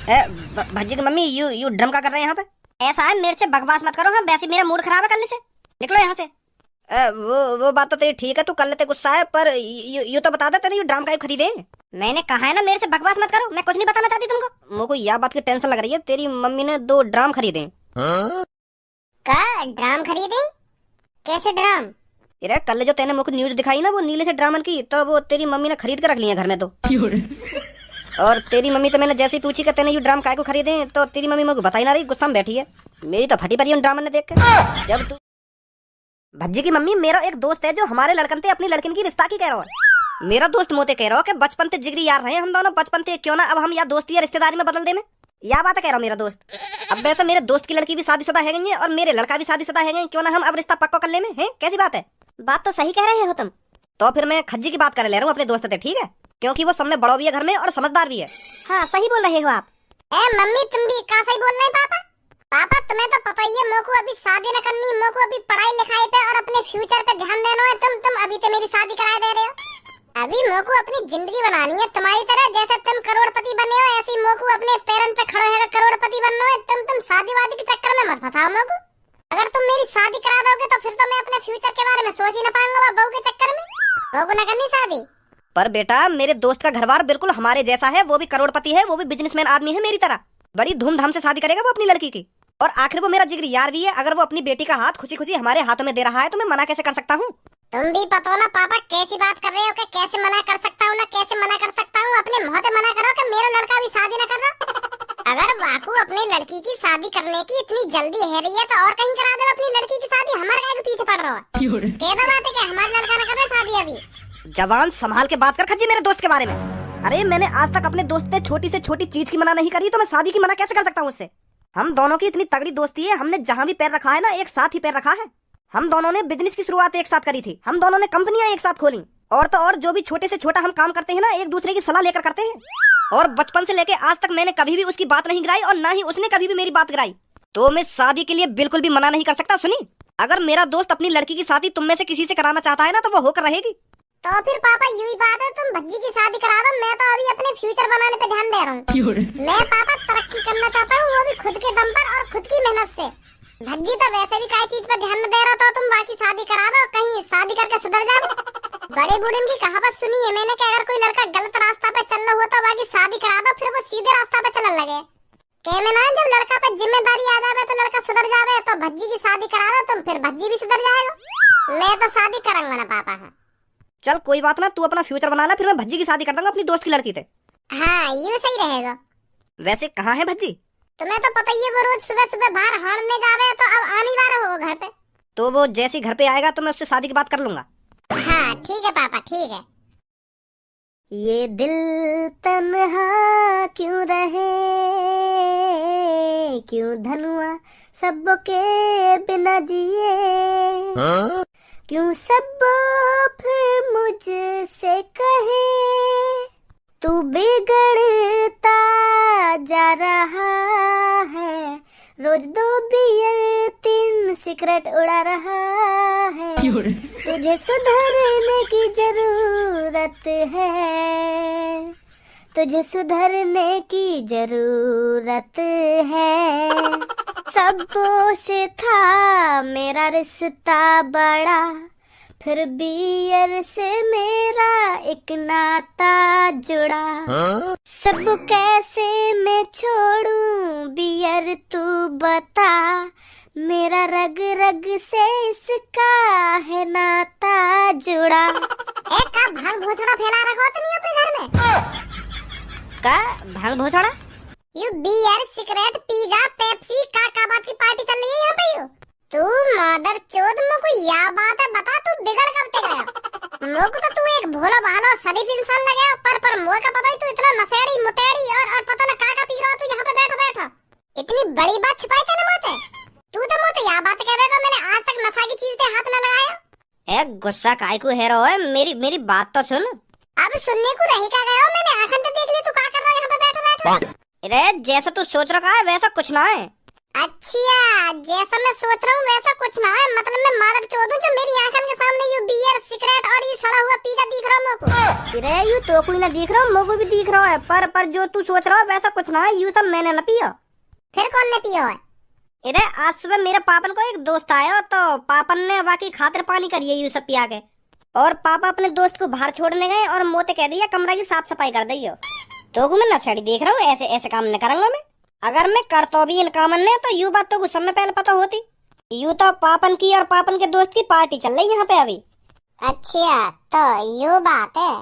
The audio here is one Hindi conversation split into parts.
भज्जी की मम्मी, यू ड्रम का कर रहे हैं यहाँ पे? ऐसा है, मेरे से बकवास मत करो। हाँ, वैसे मेरा मूड खराब है करने से। निकलो यहाँ से। वो बात तो तेरी ठीक है, तू कर लेते गुस्सा है, पर यू तो बता दे तेरे यू ड्राम का खरीदे। मैंने कहा है ना, मेरे से बकवास मत करो, मैं कुछ नहीं बताना चाहती तुमको। मुझको यह बात की टेंशन लग रही है, तेरी मम्मी ने 2 ड्राम खरीदे। का ड्राम खरीदे? कैसे ड्राम? अरे कल जो तेने मुझको न्यूज दिखाई ना, वो नीले से ड्रामन की, तो वो तेरी मम्मी ने खरीद के रख लिया घर में। तो और तेरी मम्मी तो मैंने जैसे ही पूछी कि तेने यू ड्राम काय को खरीदे, तो तेरी मम्मी मुझको बता ही ना रही, गुस्सा में बैठी है। मेरी तो फटी पड़ी उन ड्रामन ने देख के। जब तू भज्जी की मम्मी, मेरा एक दोस्त है जो हमारे लड़कन थे अपनी लड़किन की रिश्ता की कह रहा है। मेरा दोस्त मोते कह रहा हो कि बचपन से जिगरी यार रहे हम दोनों, बचपन से क्यों ना अब हम या दोस्ती या रिश्तेदारी में बदल दे। में या बात कह रहा हूँ मेरा दोस्त। अब वैसे मेरे दोस्त की लड़की भी शादीशुदा है गई है और मेरे लड़का भी शादीशुदा है गए, क्यों ना हम अब रिश्ता पक्का कर ले में है। कैसी बात है? बात तो सही कह रहे हो तुम। तो फिर मैं खज्जी की बात कर ले रहा हूँ अपने दोस्त से, ठीक है? क्योंकि वो सब में बड़ो भी है घर में और समझदार भी है। हाँ, सही बोल रहे हो आप। मम्मी तुम भी का सही बोल रहे पापा? पापा तुम्हें तो पता ही है, मोको अभी शादी न करनी, मोको अभी पढ़ाई लिखाई पे और अपने फ्यूचर पे ध्यान देना है। तुम अभी तो मेरी शादी करा दे रहे हो। अभी मोको अपनी जिंदगी बनानी है तुम्हारी तरह। जैसे तुम करोड़पति बने हो, ऐसे ही मोको अपने पैरों पे खड़े होकर करोड़पति बनना है। तुम शादी वादी के चक्कर में मत फंसाओ मोको। अगर तुम मेरी शादी करा दोगे तो फिर तो मैं अपने फ्यूचर के बारे में सोच ही न पाऊंगा बहू के चक्कर में। मोको न करनी शादी। पर बेटा, मेरे दोस्त का घरबार बिल्कुल हमारे जैसा है, वो भी करोड़पति है, वो भी बिजनेसमैन आदमी है मेरी तरह। बड़ी धूमधाम से शादी करेगा वो अपनी लड़की की। और आखिर वो मेरा जिगरी यार भी है। अगर वो अपनी बेटी का हाथ खुशी खुशी हमारे हाथों में दे रहा है तो मैं मना कैसे कर सकता हूँ? तुम भी पता हो ना पापा कैसी बात कर रहे हो कि कैसे मना कर सकता हूँ ना, कैसे मना कर सकता हूँ। अपने मुंह से मना करो कि मेरा लड़का भी शादी न कर रहा। अगर वाकू अपनी लड़की की शादी करने की इतनी जल्दी है रही है तो और कहीं करा दे अपनी लड़की की शादी। हमारे काय के पीछे पड़ रहा है? कह दो बात है कि हमारा लड़का न कर रहा शादी अभी। जवान संभाल के बात कर खज्जी मेरे दोस्त के बारे में। अरे मैंने आज तक अपने दोस्त से छोटी से छोटी चीज की मना नहीं करी, तो मैं शादी की मना कैसे कर सकता हूँ उससे? हम दोनों की इतनी तगड़ी दोस्ती है, हमने जहाँ भी पैर रखा है ना एक साथ ही पैर रखा है। हम दोनों ने बिजनेस की शुरुआत एक साथ करी थी, हम दोनों ने कंपनियां एक साथ खोली, और तो और जो भी छोटे से छोटा हम काम करते हैं ना, एक दूसरे की सलाह लेकर करते हैं। और बचपन से लेके आज तक मैंने कभी भी उसकी बात नहीं गिराई और ना ही उसने कभी भी मेरी बात गिराई। तो मैं शादी के लिए बिल्कुल भी मना नहीं कर सकता। सुनी, अगर मेरा दोस्त अपनी लड़की की शादी तुम में से किसी से कराना चाहता है ना, तो वो होकर रहेगी। तो फिर पापा यही बात है, तुम भज्जी की शादी करा दो। मैं तो अभी अपने फ्यूचर बनाने पे ध्यान दे रहा हूँ। मैं पापा तरक्की करना चाहता हूँ, वो भी खुद के दम पर और खुद की मेहनत से। भज्जी तो वैसे भी कोई चीज पर ध्यान न दे रहा, तो तुम बाकी शादी करा दो, कहीं शादी करके सुधर जाओ। बड़े बूढ़े की कहावत सुनी है मैंने कि अगर कोई लड़का गलत रास्ता पे चल रहा हो तो बाकी शादी करा दो, फिर वो सीधे रास्ता पे चलने लगे। कहने ना, जब लड़का पे जिम्मेदारी आ जावे तो लड़का सुधर जावे। तो भज्जी की शादी करा दो तुम, फिर भज्जी भी सुधर जाएगा। मैं तो शादी करूंगा ना पापा। चल कोई बात ना, तू अपना फ्यूचर बना ले, फिर मैं भज्जी की शादी कर दूंगा अपनी दोस्त की लड़की से। हाँ, ये सही रहेगा। वैसे कहाँ है भज्जी? तुम्हें तो पता ही है, वो रोज सुबह सुबह बाहर हारने जावे, तो अब आने वाला हो घर पे। तो वो जैसे घर पे आएगा तो मैं उससे शादी की बात कर लूंगा। हाँ ठीक है पापा, ठीक है। ये दिल तन्हा क्यों रहे, क्यों धनुआ सबके बिना जिए, क्यों सब फिर मुझसे कहे तू बिगड़ता जा रहा है, रोज 2 बियर 3 सिगरेट उड़ा रहा है, तुझे सुधरने की जरूरत है, तुझे सुधरने की जरूरत है। सबों से था मेरा रिश्ता बड़ा, फिर बियर से मेरा एक नाता जुड़ा। सब कैसे मैं छोड़ूं बियर तू बता, मेरा रग रग से इसका है नाता जुड़ा। एक का भांग भोसड़ा फैला रखा तुम अपने घर में? का भांग भोसड़ा? यू बियर सिगरेट पिज्जा पेप्सी का बात की पार्टी चल रही है यहाँ पे? यू तू मदर चोद, मुझको यह बात है बता, तू बिगड़ कब तक गया? मुझको तो तू एक भोला भाला शरीफ इंसान लगे, पर मुझे का पता ही तू इतना नशेड़ी मुतेड़ी और पता न का पी रहा तू यहाँ पे बैठा बैठा। इतनी बड़ी बात छिपाई तेने मुझसे? तू तो मुझे यह बात कहेगा मैंने आज तक नशा की चीज पे हाथ न लगाया। ए गुस्सा काहे को है रहा है? मेरी बात तो सुन। अब सुनने को रही का गया, मैंने आंखें तो देख ली, तू क्या कर रहा है यहाँ पे बैठा बैठा? अरे जैसा तू सोच रखा है वैसा कुछ ना है। अच्छा, जैसा मैं सोच रहा हूँ वैसा कुछ ना है। मतलब मैं मादर चोद हूँ जो मेरी आंखों के सामने यू बियर सिगरेट और ये सड़ा हुआ पिज्जा दिख रहा है मुझको। अरे यू तो कोई ना दिख रहा, मुझको भी दिख रहा है, पर जो तू सोच रहा है वैसा कुछ ना है, यू सब मैंने न पिया। फिर कौन ने पिया है? अरे आज सुबह मेरे पापन को एक दोस्त आया तो पापन ने वाकई खातिर पानी करी है यू सब पिया के, और पापा अपने दोस्त को बाहर छोड़ने गए और मोते कह दिया कमरा की साफ सफाई कर दियो। तो मैं नशेड़ी देख रहा हूँ, ऐसे ऐसे काम न करूंगा मैं। अगर मैं करता भी इन कामन ने तो यू बात तो कुछ समय पहले पता होती। यू तो पापन की और पापन के दोस्त की पार्टी चल रही यहाँ पे अभी। अच्छा तो यू बात है।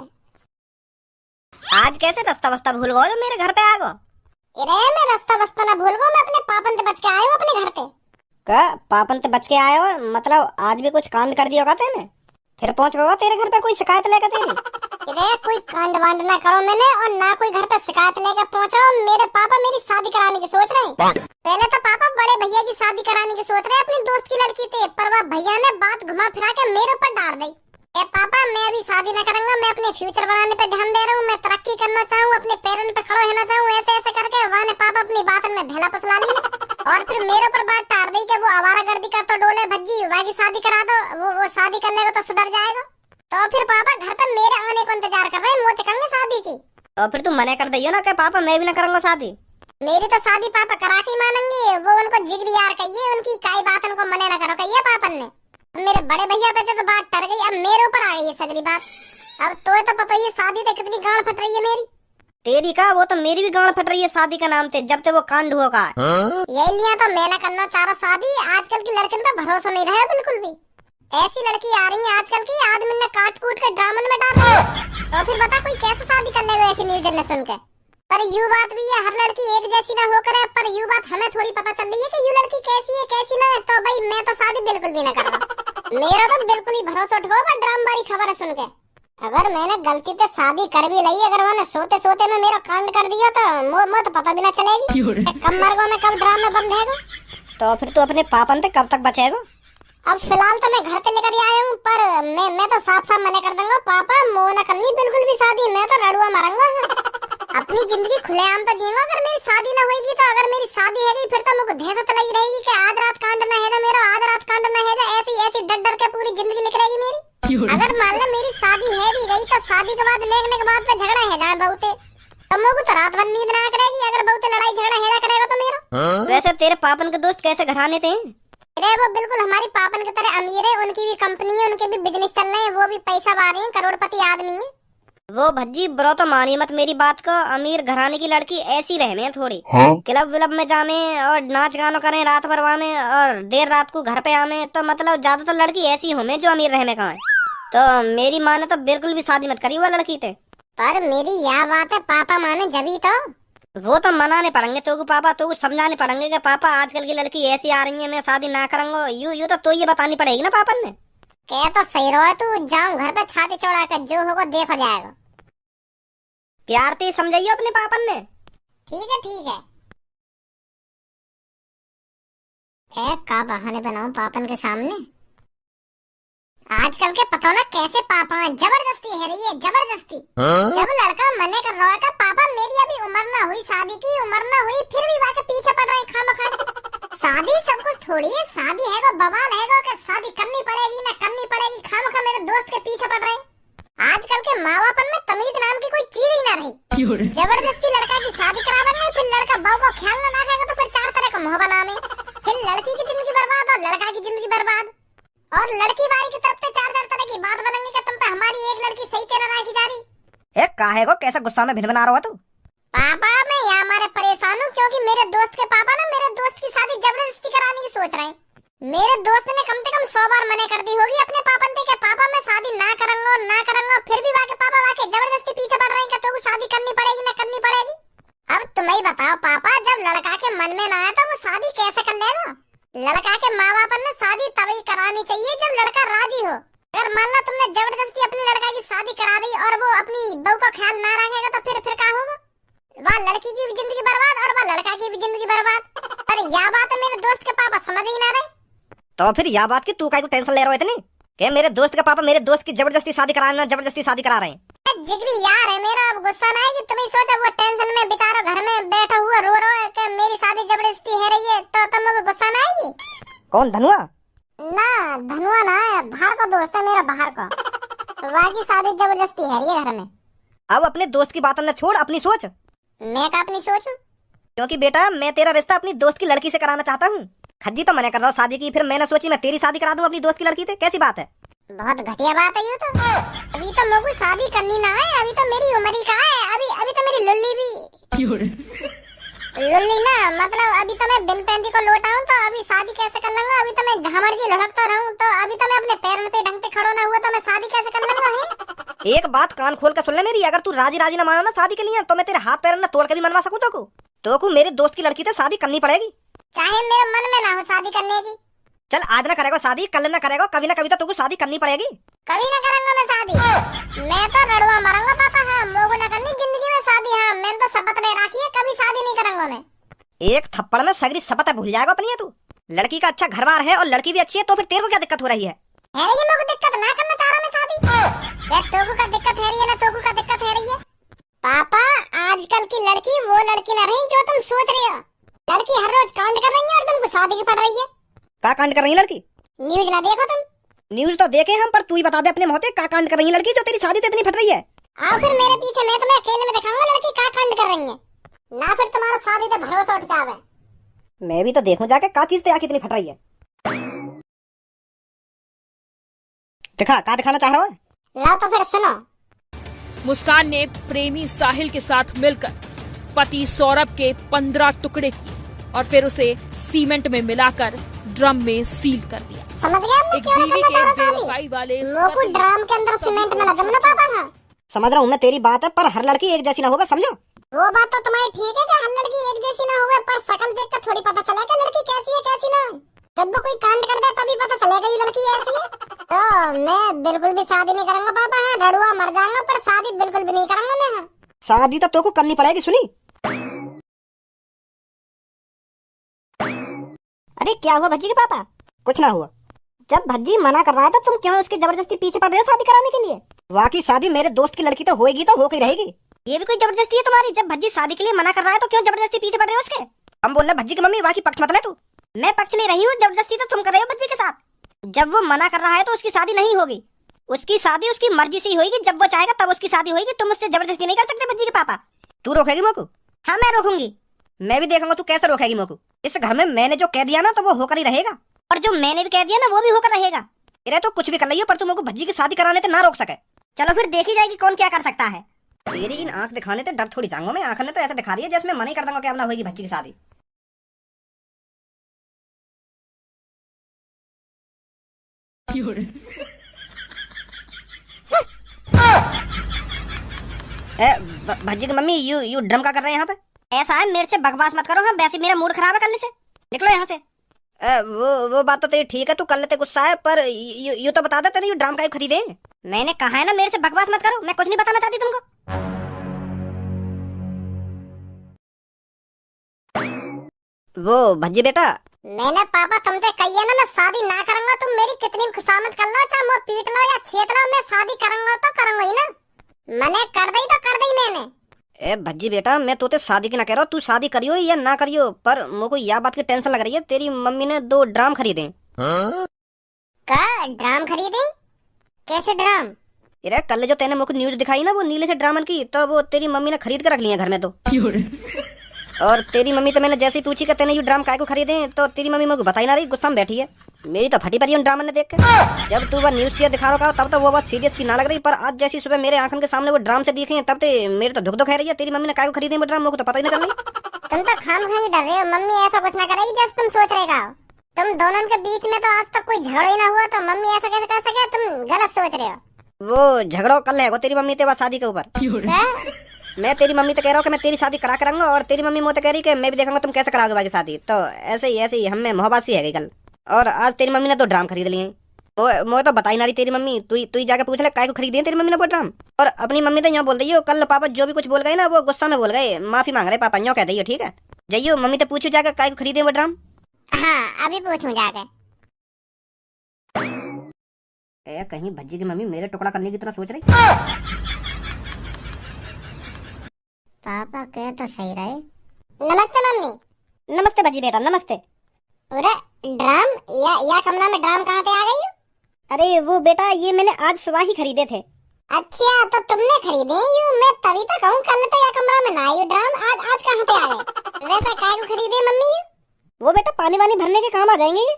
आज कैसे रास्ता वस्ता भूल गए मेरे घर पे आ गो? अरे मैं रास्ता बस्ता ना भूल गो, मैं अपने पापन से बच के आया हूँ अपने घर पे। का पापन से बच के आए हो? मतलब आज भी कुछ कांड कर दिया कहते ने? फिर पहुंच गया तेरे घर पे कोई शिकायत लेकर तेरी? अरे कोई कांड वांड ना करो मैंने, और ना कोई घर पे शिकायत लेकर पहुंचो। मेरे पापा मेरी शादी कराने की सोच रहे हैं। पहले तो पापा बड़े भैया की शादी कराने की सोच रहे हैं अपनी दोस्त की लड़की से, पर वह भैया ने बात घुमा फिरा के मेरे ऊपर डाल दी। ए पापा मैं अभी शादी न करूंगा, मैं अपने फ्यूचर बनाने पे ध्यान दे रहा हूँ, मैं तरक्की करना चाहूँ, अपने पैरों पे खड़ा होना चाहूँ। ऐसे ऐसे करके वहाँ ने पापा अपनी बात में भेला फुसला ली और फिर मेरे ऊपर बात टार दी कि वो आवारागर्दी का तो डोले भज्जी वहाँ की शादी करा दो, वो शादी कर लेगा तो सुधर जाएगा। तो फिर पापा घर पे मेरे आने को इंतजार कर रहे हैं, मोते करेंगे शादी की। तो फिर तुम मना कर दियो ना कि पापा मैं भी ना करूंगा शादी। मेरी तो शादी पापा करा के मानेंगे, वो उनको जिगरी यार कहिए, उनकी काई बात उनको मने ना करो कहिए पापन ने। मेरे बड़े भैया पे तो बात टर गई, अब मेरे ऊपर आ गई है सगरी बात। अब तो पता ही शादी तो कितनी गांड फट रही है मेरी। तेरी का वो तो मेरी भी गांड फट रही है शादी का नाम थे, जब से वो कांड हुआ का। यही लिया तो मैं ना करना चाह रहा शादी। आजकल की लड़कियों पे भरोसा नहीं रहा बिल्कुल भी। ऐसी लड़की आ रही है आजकल की, आदमी ने काट कूट के ड्रामन में डाल रहा है। तो फिर बता कोई कैसे शादी कर लेगा ऐसी न्यूज जनरेशन के? पर यू बात भी है, हर लड़की एक जैसी ना हो करे, पर यू बात हमें थोड़ी पता चल रही है कि यू लड़की कैसी है कैसी ना है। तो भाई मैं तो शादी बिल्कुल भी ना कर रहा। मेरा तो बिल्कुल ही भरोसा उठ गया ड्राम बारी खबर सुन के। अगर मैंने गलती से शादी कर भी ली, अगर मैंने सोते सोते में मेरा कांड कर दिया तो मुझे तो पता भी ना चलेगी। कब मर गो मैं, कब ड्राम में बंद है। तो फिर तू अपने पापन से कब तक बचेगा? अब फिलहाल तो मैं घर से लेकर आया हूँ, पर मैं तो साफ साफ मना कर दूंगा पापा मो न करनी बिल्कुल भी शादी। मैं तो रड़ुआ मारूंगा अपनी जिंदगी खुलेआम तो जीऊंगा। अगर मेरी शादी ना होगी तो अगर मेरी शादी है फिर तो मुझे दहशत लगी रहेगी कि आज रात कांड ना है मेरा, आज रात कांड ना है। ऐसी ऐसी डर डर के पूरी जिंदगी लिख रहेगी मेरी। अगर मान लो मेरी शादी है भी गई तो शादी के बाद लेने के बाद झगड़ा है जाए बहुते, तो मुझे तो रात भर नींद ना करेगी अगर बहुते लड़ाई झगड़ा है करेगा तो मेरा। वैसे तेरे पापन के दोस्त कैसे घराने थे? अरे वो बिल्कुल हमारी पापन की तरह अमीर है, उनकी भी कंपनी है, उनके भी बिजनेस चल रहे हैं, वो भी पैसा वा रहे हैं, करोड़पति आदमी है। वो भज्जी ब्रो तो मानी मत मेरी बात को, अमीर घराने की लड़की ऐसी रहे में थोड़ी। क्लब विलब में जामे और नाच गानो करें रात भर में और देर रात को घर पे आमे, तो मतलब ज्यादातर लड़की ऐसी हो में जो अमीर रहे में कहाँ है। तो मेरी माँ ने तो बिल्कुल भी शादी मत करी वो लड़की थे। पर मेरी यह बात है पापा माने जभी तो। वो तो मनाने पड़ेंगे तो पापा, तो समझाने पड़ेंगे कि पापा आजकल की लड़की ऐसी आ रही है, मैं शादी ना करूंगा। यू तो ये बतानी पड़ेगी ना पापन ने। क्या तो सही रहो तू, जाऊं घर पे छाती चौड़ा कर, जो होगा देखा जाएगा। प्यार से समझाइए अपने पापन ने। ठीक है ठीक है। का बहाने बनाऊं पापन के सामने? आजकल के पता ना कैसे पापा जबरदस्ती है रही है, जबरदस्ती। जब लड़का मने कर रहा है पापा मेरी अभी उम्र ना हुई, शादी की उम्र ना हुई, फिर भी वाके पीछे पड़ रहे खामखा। शादी सब कुछ थोड़ी है, शादी है वो बवाल है कि शादी करनी पड़ेगी ना करनी पड़ेगी, खामखा मेरे दोस्त के पीछे पड़ रहे। आजकल के माँ बापन में तमीज नाम की कोई चीज ही ना रही। जबरदस्ती लड़का की शादी करा देंगे, फिर लड़का बहू को ख्याल ना रखेगा तो फिर चार तरह का मुँह बनाने, फिर लड़की की जिंदगी बर्बाद और लड़का की जिंदगी बर्बाद। और लड़की वाली की तरफ से चार तरह की बात बनेंगी कि तुम पे हमारी एक लड़की सही तेरा राखी जा रही। काहे को कैसा गुस्सा में भिन बना रहा हो तू? पापा मैं यहाँ मारे परेशान हूँ क्योंकि मेरे दोस्त के पापा ना मेरे दोस्त की शादी जबरदस्ती कराने की सोच रहे हैं। मेरे दोस्त ने कम से कम 100 बार मना कर दी होगी अपने पापन से कि पापा मैं शादी ना करूंगा ना करूंगा, फिर भी वाके पापा वाके जबरदस्ती पीछे पड़ रहे हैं कि तो शादी करनी पड़ेगी ना करनी पड़ेगी। अब तुम ही बताओ पापा, जब लड़का के मन में ना आया तो वो शादी कैसे कर लेगा? लड़का के माँ बाप ने शादी तभी करानी चाहिए जब लड़का राजी हो। अगर मान लो तुमने जबरदस्ती अपने लड़का की शादी करा दी और वो अपनी बहू का ख्याल ना रखेगा तो फिर क्या होगा? वह लड़की की भी जिंदगी बर्बाद और वह लड़का की भी जिंदगी बर्बाद। अरे यह बात मेरे दोस्त के पापा समझ ही ना रहे। तो फिर यह बात की तू काहे को टेंशन ले रहा है इतनी कि मेरे दोस्त के पापा मेरे दोस्त की जबरदस्ती शादी करा रहे हैं? जिगरी यार है मेरा, अब गुस्सा ना आएगी। तुम्हें सोचा वो टेंशन में बेचारा घर में बैठा हुआ रो रहा है कि मेरी शादी जबरदस्ती है रही है, तो तुमको गुस्सा ना आएगी? कौन, धनुआ? ना, धनुआ ना है, बाहर का दोस्त है मेरा, बाहर का। वाकी शादी जबरदस्ती है रही है घर में। अब अपने दोस्त की बात न छोड़, अपनी सोच। मैं का अपनी सोचूं? क्योंकि बेटा मैं तेरा रिश्ता अपनी दोस्त की लड़की से कराना चाहता हूँ। खज्जी तो मना कर रहा हूँ शादी की, फिर मैंने सोची मैं तेरी शादी करा दूं अपनी दोस्त की लड़की से। कैसी बात है? बहुत घटिया बात है ये तो। अभी तो मुझे शादी करनी ना है, अभी तो मेरी उम्र ही कहाँ है। अभी तो मेरी लुल्ली भी लुल्ली ना, मतलब अभी तो मैं बिन पैंती को लौटा हूँ, तो अभी शादी कैसे कर लूंगा? अभी तो मैं जहाँ मर्जी लुढ़कता रहूँ, तो अभी तो मैं अपने पैरों पे ढंग से खड़ा ना हुआ तो मैं शादी कैसे कर लूंगा? है एक बात कान खोल कर सुन ले मेरी, अगर तू राजी राजी ना मानो ना शादी के लिए, तो मैं तेरे हाथ पैर ना तोड़ के भी मनवा सकूं। तो मेरे दोस्त की लड़की से शादी करनी पड़ेगी, चाहे मेरे मन में ना हो शादी करने की। चल आज ना करेगा शादी, कल ना करेगा, कभी ना कभी तो तुमको शादी करनी पड़ेगी। कभी ना करूंगा मैं शादी, मैं तो रड़ुआ मरूंगा पापा। हाँ, मोगो ना करनी जिंदगी में शादी। हाँ, मैंने तो शपथ ले रखी है, कभी शादी नहीं करूंगा मैं। एक थप्पड़ में सगरी शपथ भूल जाएगा अपनी है तू। लड़की का अच्छा घर बार है और लड़की भी अच्छी है, तो फिर तेरे को क्या दिक्कत हो रही है? ये मुझे दिक्कत ना करना चाह रहा मैं शादी। यार तोगु का दिक्कत है रही है ना, तोगु का दिक्कत है रही है। पापा आजकल की लड़की वो लड़की ना रही जो तुम सोच रहे हो। लड़की हर रोज कांड कर रही है और तुमको शादी की पड़ रही है। का कांड कर रही है लड़की? न्यूज ना देखो तुम? न्यूज तो देखे हम, पर तू ही बता दे अपने मोहते का कांड कर रही है लड़की जो तेरी शादी तो इतनी फट रही है। आओ फिर मेरे पीछे, मैं तुम्हें अकेले में दिखाऊंगा लड़की का कांड कर रही है ना, फिर तुम्हारा शादी पे भरोसा उठ जावे। मैं भी तो देखूं जाके का चीज आके इतनी फट रही है। दिखा, का दिखाना चाह रहा है? लाओ तो फिर सुनो। मुस्कान ने प्रेमी साहिल के साथ मिलकर पति सौरभ के 15 टुकड़े किए और फिर उसे सीमेंट में मिलाकर ड्रम में सील कर दिया। समझ गया? एक बीवी के बेवफाई वाले लोगो ड्रम के अंदर सीमेंट में ना जमना पापा। हाँ समझ रहा हूँ मैं तेरी बात है, पर हर लड़की एक जैसी ना होगा, समझो। वो बात तो तुम्हारी ठीक है कि हर लड़की एक जैसी ना होवे, पर शकल देख कर थोड़ी पता चलेगा लड़की कैसी है कैसी ना। जब वो कोई कांड कर दे तभी पता चलेगा ये लड़की ऐसी है। तो मैं बिल्कुल भी शादी नहीं करूंगा पापा। है रड़ुआ मर जाऊंगा, पर शादी बिल्कुल भी नहीं करूंगा मैं। हाँ। शादी तो तुमको करनी पड़ेगी, सुनी? अरे क्या हुआ भज्जी के पापा? कुछ ना हुआ। जब भज्जी मना कर रहा है तो तुम क्यों उसकी जबरदस्ती पीछे पड़ रहे हो शादी कराने के लिए? वाकई शादी मेरे दोस्त की लड़की तो होएगी तो होकर रहेगी। ये भी कोई जबरदस्ती है तुम्हारी? जब भज्जी शादी के लिए मना कर रहा है तो क्यों जबरदस्ती पीछे पड़ रहे हो उसके? हम बोल रहे भज्जी की मम्मी, वाकई पक्ष मत ले तू। मैं पक्ष ले रही हूँ, जबरदस्ती तो तुम कर रहे हो भज्जी के साथ। जब वो मना कर रहा है तो उसकी शादी नहीं होगी, उसकी शादी उसकी मर्जी से ही होगी। जब वो चाहेगा तब उसकी शादी होगी, तुम उससे जबरदस्ती नहीं कर सकते भज्जी के पापा। तू रोकेगी मोकू? हाँ मैं रोकूंगी। मैं भी देखूंगा तू कैसे रोकेगी मोकू। इस घर में मैंने जो कह दिया ना तो वो होकर ही रहेगा, और जो मैंने भी कह दिया ना वो भी होकर रहेगा। तेरे तो कुछ भी कर रही हो, पर तुम मोकू भज्जी की शादी कराने से ना रोक सके। चलो फिर देखी जाएगी कौन क्या कर सकता है। तेरी इन आंख दिखाने से डर थोड़ी जाऊंगा मैं। आंख ने तो ऐसे दिखा रही है जैसे मैं मना ही कर दूंगा कि अब ना होगी भज्जी की शादी। भज्जी की मम्मी यू ड्रम का कर रहे हैं यहाँ पे? ऐसा है, मेरे से बकवास मत करो। हाँ वैसे मेरा मूड खराब है, करने से निकलो यहाँ से। वो बात तो तेरी ठीक है, तू कर लेते गुस्सा है, पर यू तो बता दे तेरे यू ड्रम का खरीदे। मैंने कहा है ना मेरे से बकवास मत करो, मैं कुछ नहीं बताना चाहती तुमको। वो भज्जी बेटा, मैंने पापा तुमसे कही है ना मैं शादी ना करूंगा। तुम मेरी कितनी भी खुशामद कर लो, चाहे मुझे पीट लो या छेद लो, मैं शादी करूंगा तो करूंगा ही ना। मैंने कर दी तो कर दी मैंने। ए भज्जी बेटा, मैं तोते शादी की ना कह रहा हूँ, तू शादी करियो या ना करियो, पर मुझको यह बात की टेंशन लग रही है। तेरी मम्मी ने 2 ड्राम खरीदे। का ड्राम खरीदे? कैसे ड्राम? अरे कल जो तेने मुझको न्यूज दिखाई ना वो नीले से ड्रामन की, तो वो तेरी मम्मी ने खरीद कर रख लिया घर में। तो और तेरी मम्मी तो मैंने जैसे ही पूछी कि तेने ये ड्राम काय को खरीदे, तो तेरी मम्मी मुझे बता ही ना रही, गुस्सा में बैठी है। मेरी तो फटी पड़ी उन ड्रामन ने देख के। जब तू वो न्यूज से दिखा रहा तब तो वो बात सीरियस सी ना लग रही, पर आज जैसी सुबह मेरे आंखों के सामने वो ड्राम से दिखे तब तो मेरे तो दुख दुख है रही है। तेरी मम्मी ने काय को खरीदे वो ड्राम, मुझको तो पता ही ना चल रही। तुम तो खाम खाई डर रहे हो, मम्मी ऐसा कुछ ना करेगी जैसे तुम सोच रहे हो। तुम दोनों के बीच में तो आज तक कोई झगड़ा ही ना हुआ, तो मम्मी ऐसा कैसे कर सके? तुम गलत सोच रहे हो। वो झगड़ो कल है वो तेरी मम्मी तेरा शादी के ऊपर। मैं तेरी मम्मी तो कह रहा हूँ कि मैं तेरी शादी करा करूंगा, और तेरी मम्मी मुझे कह रही कि मैं भी देखूंगा तुम कैसे कराओगे बाकी शादी। तो ऐसे ही हमें मोहब्बत सी है गई कल, और आज तेरी मम्मी ने 2 ड्राम खरीद लिए। मुझे तो बता ही ना रही तेरी मम्मी। तू ही जाके पूछ ले काय को खरीदी तेरी मम्मी ने वो ड्राम। और अपनी मम्मी तो यहाँ बोल रही हो, कल पापा जो भी कुछ बोल गए ना वो गुस्सा में बोल गए, माफी मांग रहे पापा, यूँ कह दी। ठीक है जाइयो मम्मी तो पूछो जाकर काय को खरीदे वो ड्राम। हाँ अभी पूछूं जाके। कहीं भज्जी की मम्मी मेरे टुकड़ा करने की तरह सोच रही। पापा कह तो सही रहे। नमस्ते मम्मी। नमस्ते भज्जी बेटा, नमस्ते। अरे ड्राम या कमरा में ड्राम कहाँ से आ गई? अरे वो बेटा, ये मैंने आज सुबह ही खरीदे थे। अच्छा तो तुमने खरीदे? यू मैं तभी तो कहूँ कल तो या कमरा में ना आयु ड्राम, आज कहाँ से आ गए? वैसा काय को खरीदे मम्मी? वो बेटा पानी वानी भरने के काम आ जाएंगे ये।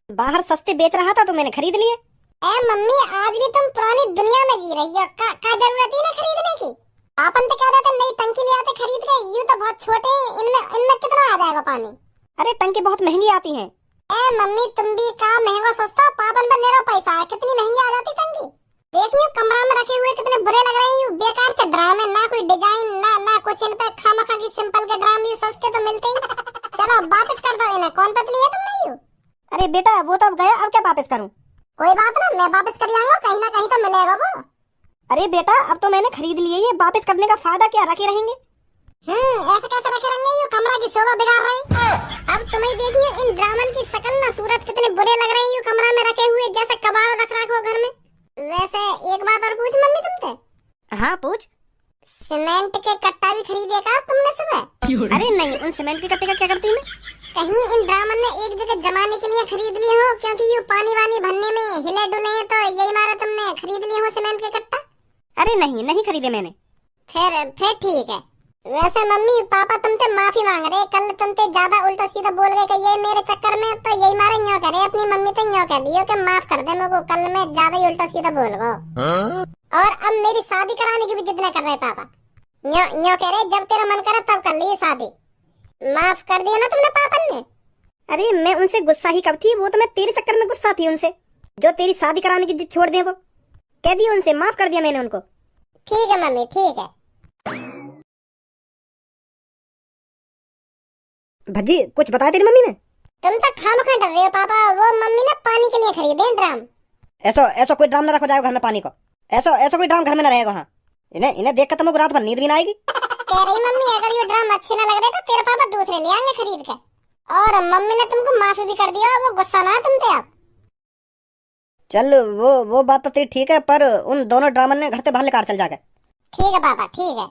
बाहर सस्ते बेच रहा था तो मैंने खरीद लिए। ए मम्मी, आज भी तुम पुरानी दुनिया में जी रही हो। का जरूरत ही ना खरीदने की। आपन तो क्या कहते नई टंकी ले आते खरीद के। यू तो बहुत छोटे, इनमें कितना आ जाएगा पानी? अरे टंकी बहुत महंगी आती है। ए मम्मी, तुम भी का महंगा सस्ता, पापन पर नेरो पैसा है। कितनी महंगी आ जाती टंकी। देखिए कमरा में रखे हुए कितने बुरे लग रहे हैं। बेकार से ड्राम है, ना कोई डिजाइन ना कुछ। इन पे खामखा की सिंपल के ड्राम यू सस्ते तो मिलते ही। चलो वापस कर दो इन्हें। कौन पत लिया तुमने यू? अरे बेटा वो तो अब गया, अब क्या वापस करूं? कोई बात ना, मैं वापस कर आऊंगा। कहीं ना कहीं तो मिलेगा वो। अरे बेटा अब तो मैंने खरीद लिए, ये वापस करने का फायदा क्या, रखे रहेंगे। ऐसे कैसे रखे रहेंगे? यू कमरा की शोभा बिगाड़ रहे हैं। अब तुम्हें देखिए इन ड्रामन की शकल ना सूरत कितने बुरे लग रहे हैं। यू कमरा में रखे हुए जैसे कबाड़ रख रखो घर में। वैसे एक बात और पूछ मम्मी तुमसे? हाँ पूछ। सीमेंट के कट्टा भी खरीदे का तुमने सुबह? अरे नहीं, उन सीमेंट के कट्टे का क्या करती मैं? कहीं इन ड्रामन ने एक जगह जमाने के लिए खरीद लिए हो, क्योंकि यू पानी वानी भरने में हिले डुले हैं तो यही मारा तुमने खरीद लिए हो सीमेंट के कट्टा। अरे नहीं खरीदे मैंने। फिर ठीक है। वैसे मम्मी पापा तुमसे माफी मांग रहे। कल तुमसे ज्यादा उल्टा सीधा बोल गए कि ये मेरे चक्कर में, तो यही मारे न्यों करे। अपनी मम्मी तो न्यों कह दियो कि माफ कर दे मेरे को, कल मैं ज्यादा ही उल्टा सीधा बोल गो। और अब मेरी शादी कराने की भी जिद न कर रहे पापा। न्यों कह रहे जब तेरा मन करे तब कर ली शादी। माफ कर दिया ना तुमने पापा ने? अरे मैं उनसे गुस्सा ही कब थी, वो तो मैं तेरे चक्कर में गुस्सा थी उनसे, जो तेरी शादी कराने की जिद छोड़ दे। वो कह दिया उनसे, माफ कर दिया मैंने उनको। ठीक है मम्मी, ठीक है। भज्जी कुछ बताया तेरी मम्मी ने? तुम तो खामखा डर रहे हो पापा। वो मम्मी ने पानी के लिए खरीदे ड्राम। ऐसा कोई ड्राम न रखा जाएगा घर में पानी को। ऐसा कोई ड्राम घर में न रहेगा। हाँ इन्हें देख कर तुमको रात भर नींद भी ना आएगी। कह रही मम्मी अगर ये ड्राम अच्छे ना लग रहे तो तेरे पापा दूसरे ले आएंगे खरीद के। और मम्मी ने तुमको माफी भी कर दिया। वो गुस्सा ना है तुम पे अब। चल वो बात तो तेरी ठीक है, पर उन दोनों ड्रामन ने घर से बाहर निकाल चल जाकर। ठीक है पापा, ठीक है।